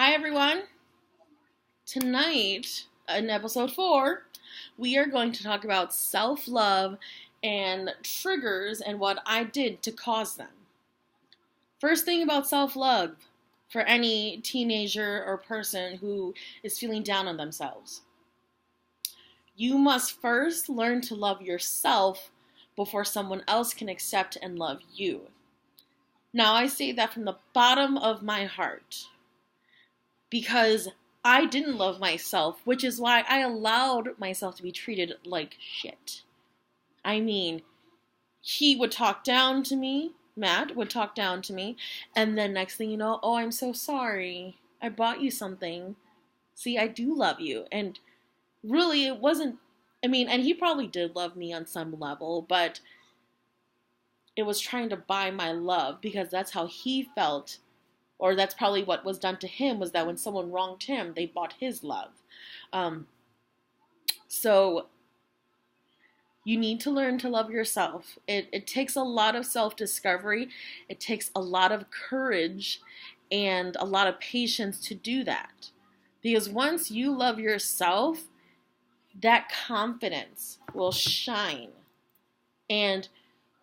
Hi, everyone. Tonight, in episode 4, we are going to talk about self love and triggers and what I did to cause them. First thing about self love for any teenager or person who is feeling down on themselves. You must first learn to love yourself before someone else can accept and love you. Now, I say that from the bottom of my heart, because I didn't love myself, which is why I allowed myself to be treated like shit. I mean, he would talk down to me, Matt would talk down to me, and then next thing you know, oh, I'm so sorry. I bought you something. See, I do love you. And really, it wasn't, and he probably did love me on some level, but it was trying to buy my love because that's how he felt, or that's probably what was done to him, was that when someone wronged him, they bought his love. So you need to learn to love yourself. It takes a lot of self-discovery. It takes a lot of courage and a lot of patience to do that. Because once you love yourself, that confidence will shine. And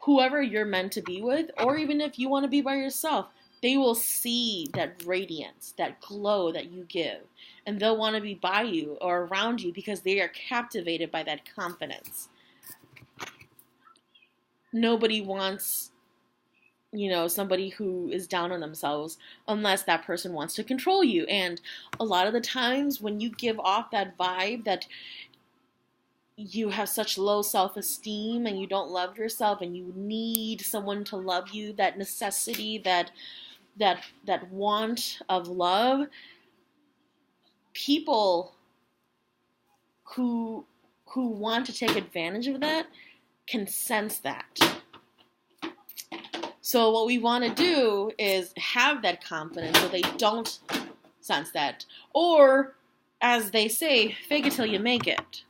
whoever you're meant to be with, or even if you want to be by yourself, they will see that radiance, that glow that you give, and they'll want to be by you or around you because they are captivated by that confidence. Nobody wants, somebody who is down on themselves unless that person wants to control you. And a lot of the times when you give off that vibe that you have such low self-esteem and you don't love yourself and you need someone to love you, that necessity, that want of love, people who want to take advantage of that can sense that. So what we want to do is have that confidence so they don't sense that. Or, as they say, fake it till you make it.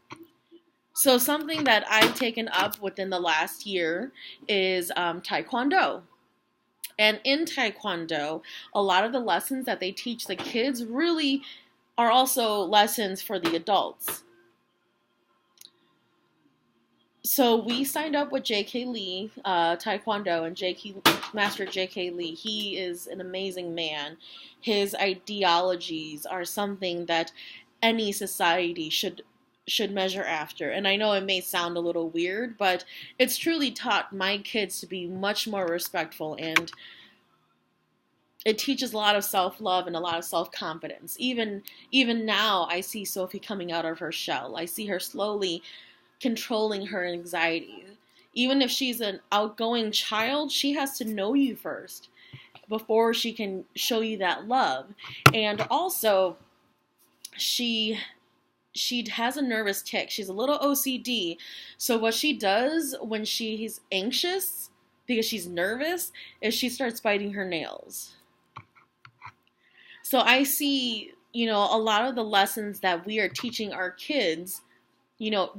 So something that I've taken up within the last year is Taekwondo. And in Taekwondo, a lot of the lessons that they teach the kids really are also lessons for the adults. So we signed up with J.K. Lee Taekwondo, and Master J.K. Lee. He is an amazing man. His ideologies are something that any society should measure after. And I know it may sound a little weird, but it's truly taught my kids to be much more respectful, and it teaches a lot of self-love and a lot of self-confidence. Even now, I see Sophie coming out of her shell. I see her slowly controlling her anxiety. Even if she's an outgoing child, she has to know you first before she can show you that love. And also, she has a nervous tic. She's a little OCD. So what she does when she's anxious, because she's nervous, is she starts biting her nails. So I see, a lot of the lessons that we are teaching our kids.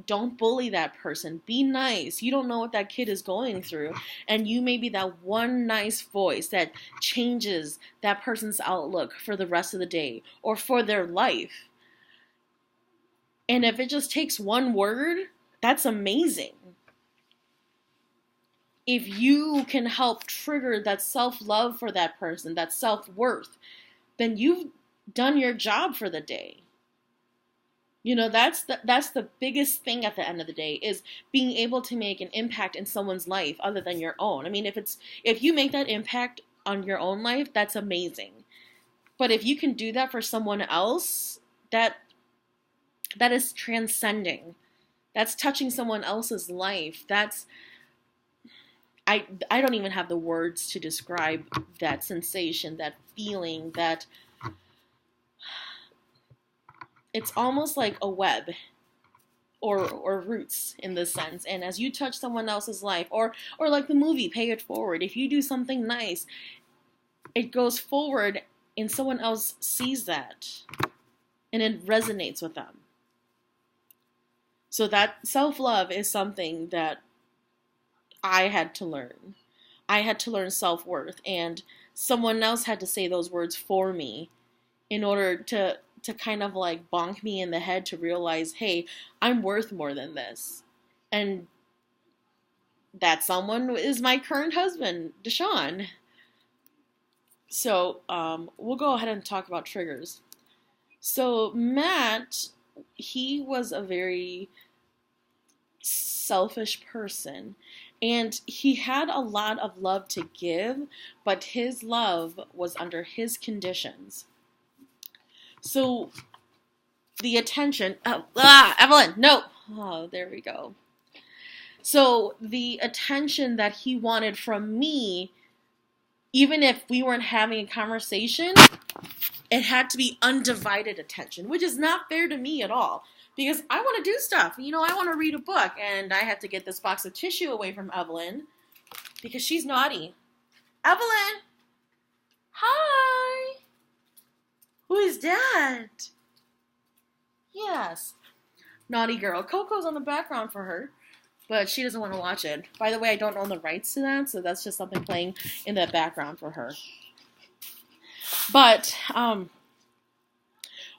Don't bully that person. Be nice. You don't know what that kid is going through. And you may be that one nice voice that changes that person's outlook for the rest of the day or for their life. And if it just takes one word, that's amazing. If you can help trigger that self-love for that person, that self-worth, then you've done your job for the day. That's the biggest thing at the end of the day, is being able to make an impact in someone's life other than your own. If you make that impact on your own life, that's amazing. But if you can do that for someone else, that is transcending. That's touching someone else's life. I don't even have the words to describe that sensation, that feeling, that it's almost like a web or roots in this sense. And as you touch someone else's life, or like the movie Pay It Forward, if you do something nice, it goes forward and someone else sees that and it resonates with them. So that self-love is something that I had to learn. I had to learn self-worth, and someone else had to say those words for me in order to kind of like bonk me in the head to realize, hey, I'm worth more than this. And that someone is my current husband, Deshaun. So we'll go ahead and talk about triggers. So Matt, he was a very selfish person, and he had a lot of love to give, but his love was under his conditions. So the attention, Evelyn, no. Oh, there we go. So the attention that he wanted from me, even if we weren't having a conversation, it had to be undivided attention, which is not fair to me at all. Because I want to do stuff. You know, I want to read a book, and I have to get this box of tissue away from Evelyn because she's naughty. Evelyn! Hi! Who is that? Yes. Naughty girl. Coco's on the background for her, but she doesn't want to watch it. By the way, I don't own the rights to that, so that's just something playing in the background for her. But,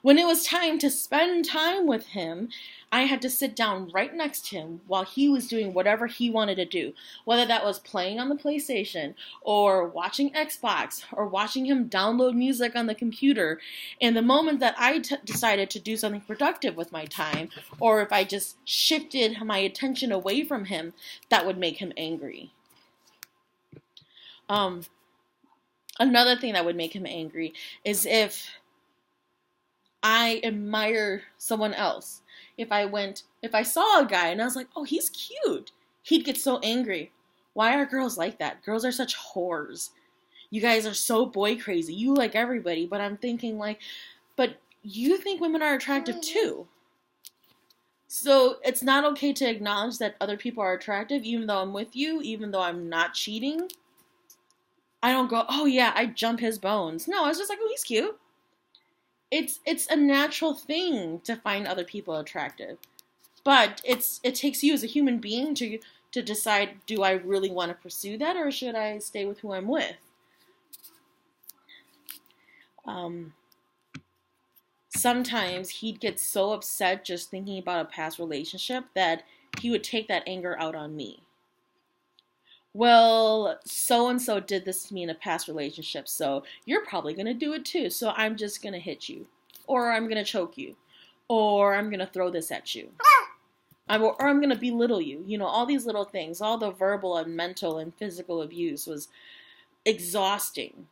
when it was time to spend time with him, I had to sit down right next to him while he was doing whatever he wanted to do. Whether that was playing on the PlayStation, or watching Xbox, or watching him download music on the computer. And the moment that I decided to do something productive with my time, or if I just shifted my attention away from him, that would make him angry. Another thing that would make him angry is if I admire someone else. If I saw a guy and I was like, oh, he's cute, he'd get so angry. Why are girls like that? Girls are such whores. You guys are so boy crazy. You like everybody, but I'm thinking like, but you think women are attractive too. So it's not okay to acknowledge that other people are attractive, even though I'm with you, even though I'm not cheating. I don't go, oh yeah, I jump his bones. No, I was just like, oh, he's cute. It's a natural thing to find other people attractive. But it takes you as a human being to decide, do I really want to pursue that, or should I stay with who I'm with? Sometimes he'd get so upset just thinking about a past relationship that he would take that anger out on me. Well, so-and-so did this to me in a past relationship, so you're probably going to do it too, so I'm just going to hit you. Or I'm going to choke you. Or I'm going to throw this at you. Or I'm going to belittle you. You know, all these little things, all the verbal and mental and physical abuse was exhausting.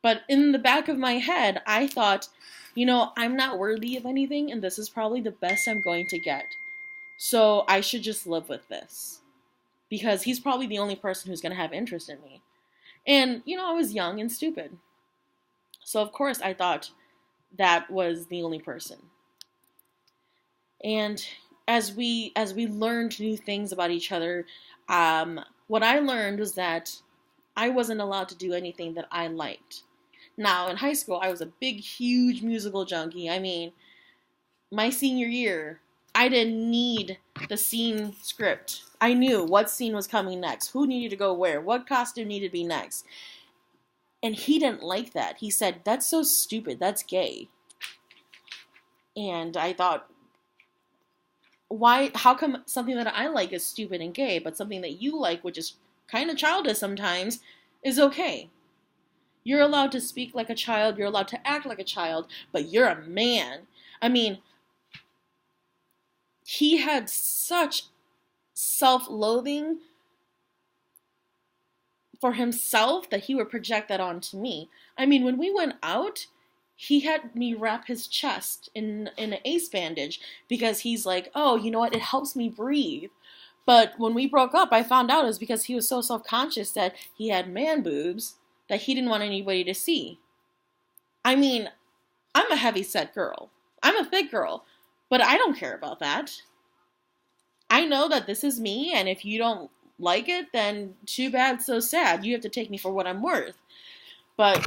But in the back of my head, I thought, you know, I'm not worthy of anything, and this is probably the best I'm going to get. So I should just live with this. Because he's probably the only person who's going to have interest in me. And, you know, I was young and stupid. So, of course, I thought that was the only person. And as we learned new things about each other, what I learned was that I wasn't allowed to do anything that I liked. Now, in high school, I was a big, huge musical junkie. I mean, my senior year, I didn't need the scene script. I knew what scene was coming next, who needed to go where, what costume needed to be next. And he didn't like that. He said, that's so stupid, that's gay. And I thought, how come something that I like is stupid and gay, but something that you like, which is kind of childish sometimes, is okay? You're allowed to speak like a child, you're allowed to act like a child, but you're a man. I mean, he had such self-loathing for himself that he would project that onto me. I mean, when we went out, he had me wrap his chest in an ace bandage because he's like, oh, you know what, it helps me breathe. But when we broke up, I found out it was because he was so self-conscious that he had man boobs that he didn't want anybody to see. I mean, I'm a heavy-set girl. I'm a thick girl. But I don't care about that. I know that this is me, and if you don't like it, then too bad, so sad. You have to take me for what I'm worth. But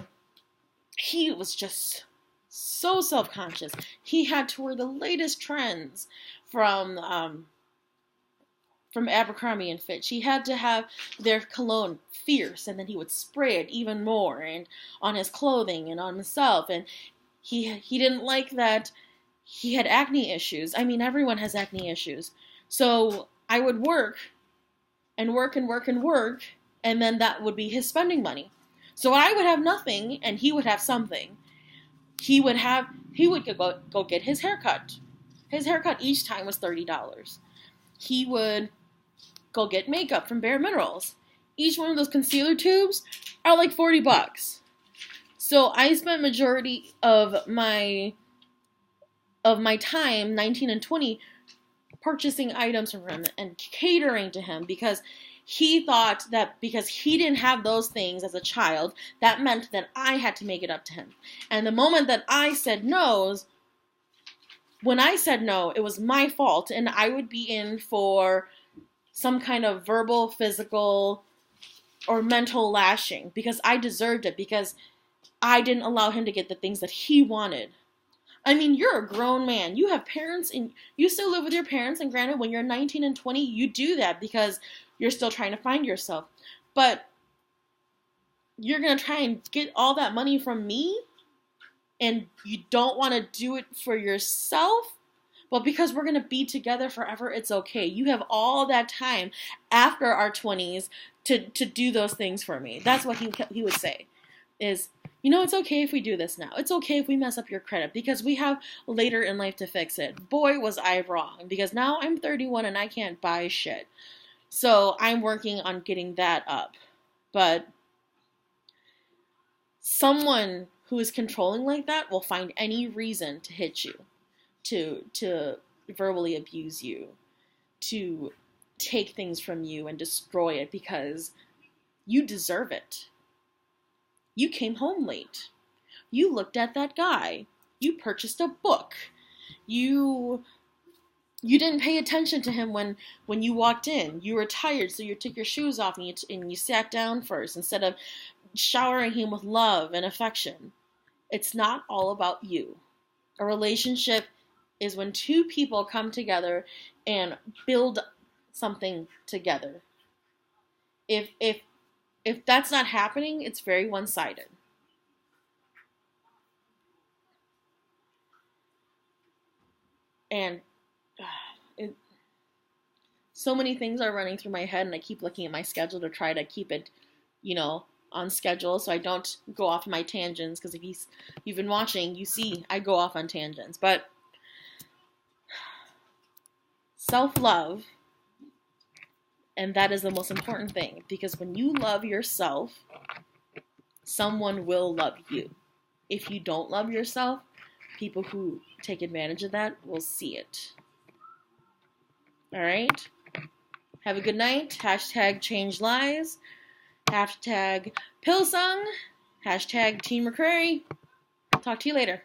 he was just so self-conscious. He had to wear the latest trends from Abercrombie and Fitch. He had to have their cologne fierce, and then he would spray it even more, and on his clothing and on himself. And He didn't like that he had acne issues. I mean, everyone has acne issues. So I would work and work and work and work, and then that would be his spending money. So I would have nothing, and he would have something. He would go get his haircut. His haircut each time was $30. He would go get makeup from Bare Minerals. Each one of those concealer tubes are like $40. So I spent majority of my time, 19 and 20, purchasing items from him and catering to him because he thought that because he didn't have those things as a child, that meant that I had to make it up to him. And the moment that I said no, when I said no, it was my fault, and I would be in for some kind of verbal, physical, or mental lashing because I deserved it because I didn't allow him to get the things that he wanted. I mean, you're a grown man. You have parents, and you still live with your parents, and granted, when you're 19 and 20, you do that because you're still trying to find yourself. But you're going to try and get all that money from me, and you don't want to do it for yourself? Well, because we're going to be together forever, it's okay. You have all that time after our 20s to do those things for me. That's what he would say is, it's okay if we do this now. It's okay if we mess up your credit because we have later in life to fix it. Boy, was I wrong because now I'm 31 and I can't buy shit. So I'm working on getting that up. But someone who is controlling like that will find any reason to hit you, to verbally abuse you, to take things from you and destroy it because you deserve it. You came home late. You looked at that guy. You purchased a book. You didn't pay attention to him when you walked in. You were tired, so you took your shoes off and you sat down first instead of showering him with love and affection. It's not all about you. A relationship is when two people come together and build something together. If that's not happening, it's very one-sided. And so many things are running through my head, and I keep looking at my schedule to try to keep it, on schedule so I don't go off my tangents, because if you've been watching, you see I go off on tangents. But self-love, and that is the most important thing, because when you love yourself, someone will love you. If you don't love yourself, people who take advantage of that will see it. All right? Have a good night. Hashtag change lives. Hashtag Pillsung. Hashtag Team McCrary. Talk to you later.